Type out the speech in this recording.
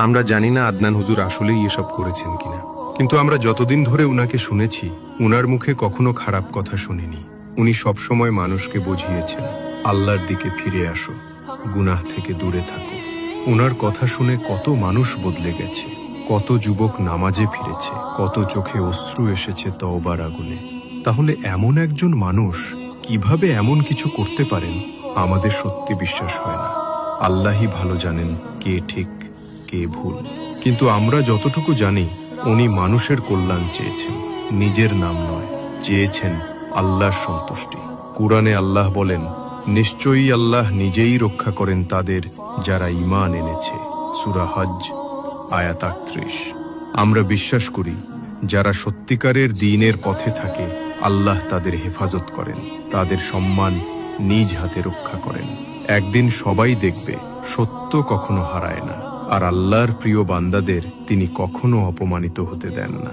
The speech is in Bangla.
আমরা জানি না আদনান হুজুর আসলেই এসব করেছেন কিনা, কিন্তু আমরা যতদিন ধরে উনাকে শুনেছি উনার মুখে কখনো খারাপ কথা শুনিনি। উনি সবসময় মানুষকে বুঝিয়েছেন, আল্লাহর দিকে ফিরে আসো, গুনাহ থেকে দূরে থাকো। উনার কথা শুনে কত মানুষ বদলে গেছে, কত যুবক নামাজে ফিরেছে, কত চোখে অশ্রু এসেছে তওবার আগুনে। তাহলে এমন একজন মানুষ কিভাবে এমন কিছু করতে পারেন, আমাদের সত্যি বিশ্বাস হয় না। আল্লাহই ভালো জানেন কে ঠিক কে ভুল, কিন্তু আমরা যতটুকু জানি উনি মানুষের কল্যাণ চেয়েছেন, নিজের নাম নয়। চেয়েছেন আল্লাহর সন্তুষ্টি। কুরআনে আল্লাহ বলেন, নিশ্চয়ই আল্লাহ নিজেই রক্ষা করেন তাদের যারা ঈমান এনেছে। সূরা হজ আয়াত ৩৮। আমরা বিশ্বাস করি যারা সত্যিকারের দ্বীনের পথে থাকে আল্লাহ তাদের হেফাজত করেন, তাদের সম্মান নিজ হাতে রক্ষা করেন। একদিন সবাই দেখবে সত্য কখনো হারায় না, আর আল্লাহর প্রিয় বান্দাদের তিনি কখনো অপমানিত হতে দেন না।